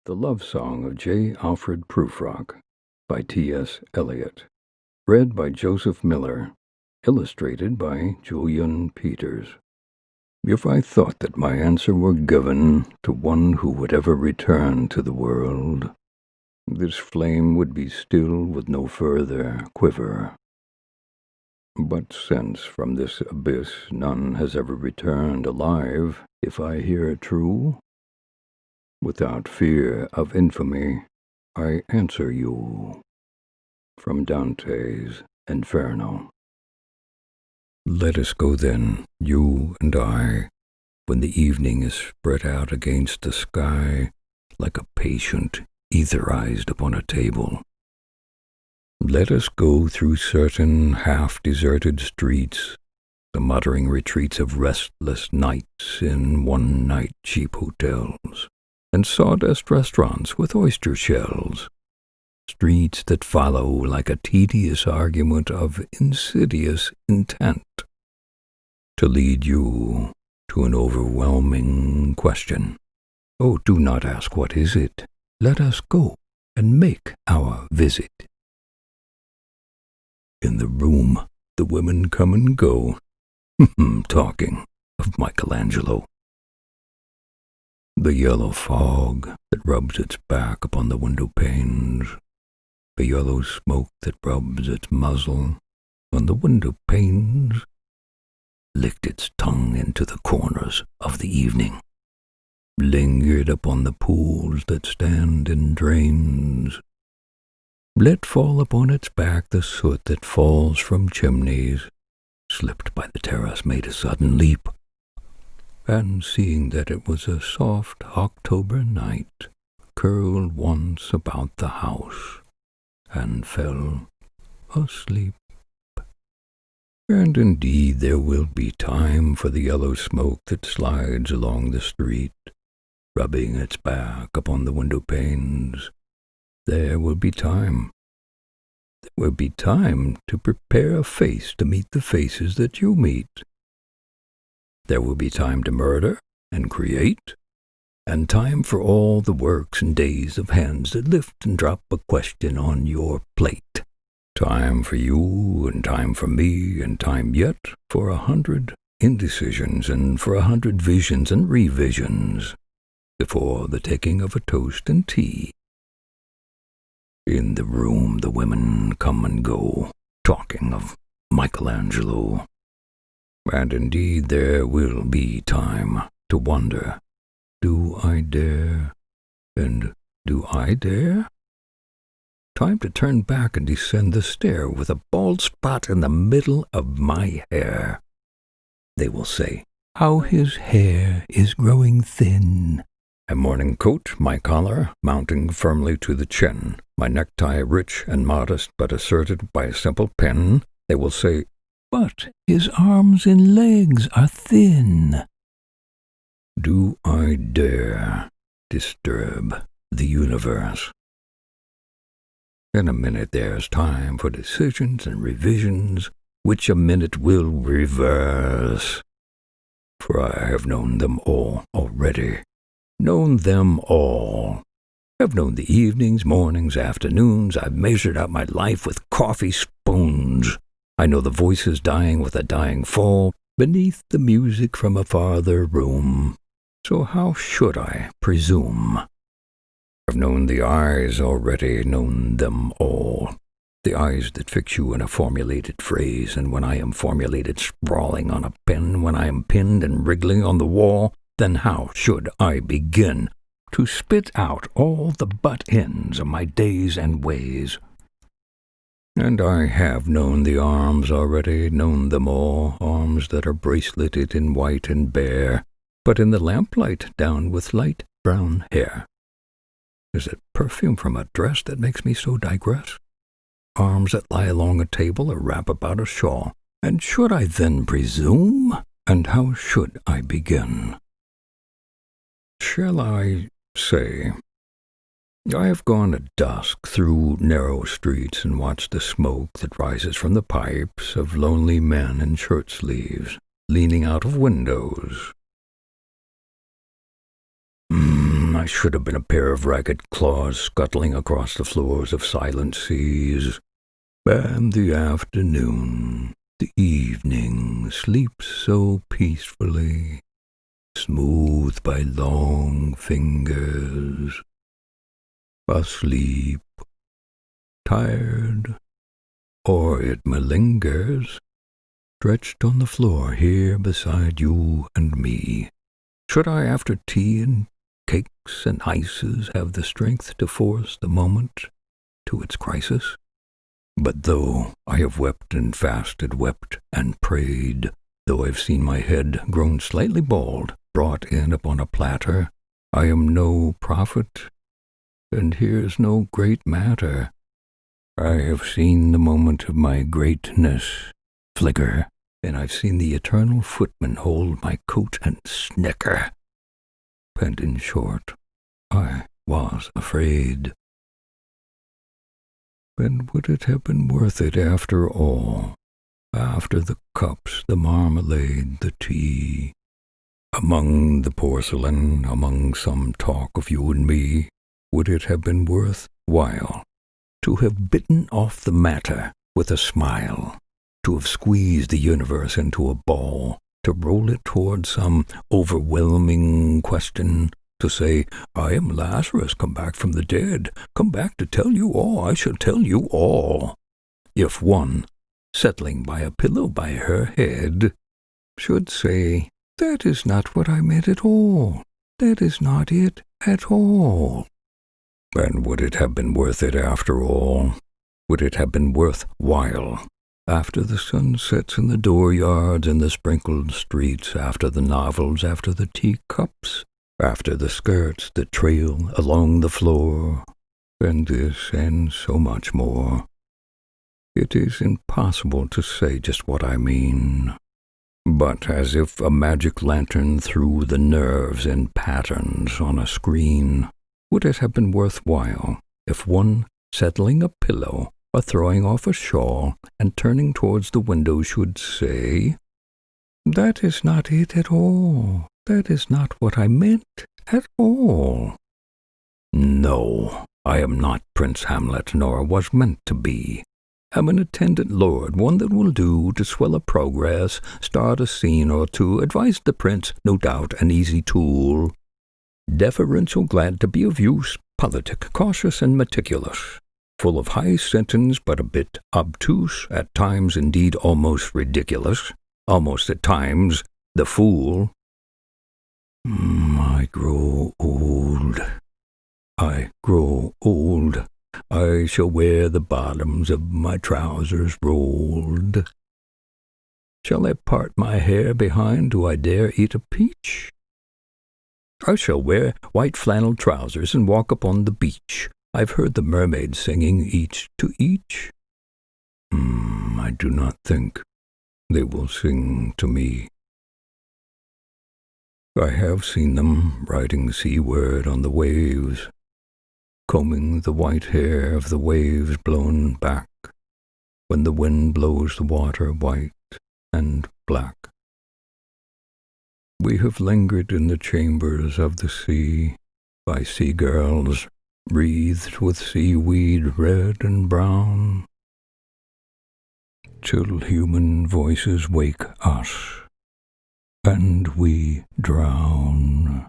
The Love Song of J. Alfred Prufrock by T.S. Eliot. Read by Joseph Miller. Illustrated by Julian Peters. If I thought that my answer were given to one who would ever return to the world, this flame would be still with no further quiver. But since from this abyss none has ever returned alive, if I hear true, without fear of infamy, I answer you. From Dante's Inferno. Let us go then, you and I, when the evening is spread out against the sky like a patient etherized upon a table. Let us go through certain half-deserted streets, the muttering retreats of restless nights in one-night cheap hotels, and sawdust restaurants with oyster shells, streets that follow like a tedious argument of insidious intent, to lead you to an overwhelming question. Oh, do not ask what is it. Let us go and make our visit. In the room the women come and go, talking of Michelangelo. The yellow fog that rubs its back upon the window panes, the yellow smoke that rubs its muzzle on the window panes, licked its tongue into the corners of the evening, lingered upon the pools that stand in drains, let fall upon its back the soot that falls from chimneys, slipped by the terrace, made a sudden leap, and seeing that it was a soft October night, curled once about the house, and fell asleep. And indeed there will be time for the yellow smoke that slides along the street, rubbing its back upon the window panes. There will be time. There will be time to prepare a face to meet the faces that you meet. There will be time to murder and create, and time for all the works and days of hands that lift and drop a question on your plate. Time for you, and time for me, and time yet for 100 indecisions, and for 100 visions and revisions, before the taking of a toast and tea. In the room the women come and go, talking of Michelangelo. And indeed there will be time to wonder, do I dare, and do I dare? Time to turn back and descend the stair with a bald spot in the middle of my hair. They will say, how his hair is growing thin. A morning coat, my collar mounting firmly to the chin, my necktie rich and modest but asserted by a simple pin. They will say, but his arms and legs are thin. Do I dare disturb the universe? In a minute there's time for decisions and revisions, which a minute will reverse. For I have known them all already. Known them all. I've known the evenings, mornings, afternoons. I've measured out my life with coffee spoons. I know the voices dying with a dying fall beneath the music from a farther room. So how should I presume? I've known the eyes already, known them all. The eyes that fix you in a formulated phrase, and when I am formulated sprawling on a pen, when I am pinned and wriggling on the wall, then how should I begin to spit out all the butt-ends of my days and ways? And I have known the arms already, known them all, arms that are braceleted in white and bare, but in the lamplight down with light brown hair. Is it perfume from a dress that makes me so digress? Arms that lie along a table or wrap about a shawl. And should I then presume? And how should I begin? Shall I say, I have gone at dusk through narrow streets and watched the smoke that rises from the pipes of lonely men in shirt sleeves, leaning out of windows. I should have been a pair of ragged claws scuttling across the floors of silent seas. And the afternoon, the evening, sleeps so peacefully, smoothed by long fingers. Asleep, tired, or it malingers, stretched on the floor here beside you and me. Should I, after tea and cakes and ices, have the strength to force the moment to its crisis? But though I have wept and fasted, wept and prayed, though I've seen my head grown slightly bald, brought in upon a platter, I am no prophet, and here's no great matter. I have seen the moment of my greatness flicker, and I've seen the eternal footman hold my coat and snicker. And in short, I was afraid. And would it have been worth it after all? After the cups, the marmalade, the tea, among the porcelain, among some talk of you and me, would it have been worth while to have bitten off the matter with a smile, to have squeezed the universe into a ball, to roll it toward some overwhelming question, to say, I am Lazarus, come back from the dead, come back to tell you all, I shall tell you all. If one, settling by a pillow by her head, should say, that is not what I meant at all, that is not it at all. And would it have been worth it after all? Would it have been worth while? After the sun sets in the dooryards and the sprinkled streets, after the novels, after the teacups, after the skirts that trail along the floor, and this and so much more. It is impossible to say just what I mean, but as if a magic lantern threw the nerves in patterns on a screen, would it have been worthwhile if one, settling a pillow, or throwing off a shawl, and turning towards the window should say, that is not it at all, that is not what I meant at all. No, I am not Prince Hamlet, nor was meant to be. I'm an attendant lord, one that will do to swell a progress, start a scene or two, advise the prince, no doubt an easy tool. Deferential, glad to be of use, politic, cautious and meticulous, full of high sentence but a bit obtuse, at times indeed almost ridiculous, almost at times the fool. I grow old. I grow old. I shall wear the bottoms of my trousers rolled. Shall I part my hair behind? Do I dare eat a peach? I shall wear white flannel trousers and walk upon the beach. I've heard the mermaids singing each to each. I do not think they will sing to me. I have seen them riding seaward on the waves, combing the white hair of the waves blown back when the wind blows the water white and black. We have lingered in the chambers of the sea by sea-girls wreathed with seaweed red and brown, till human voices wake us, and we drown.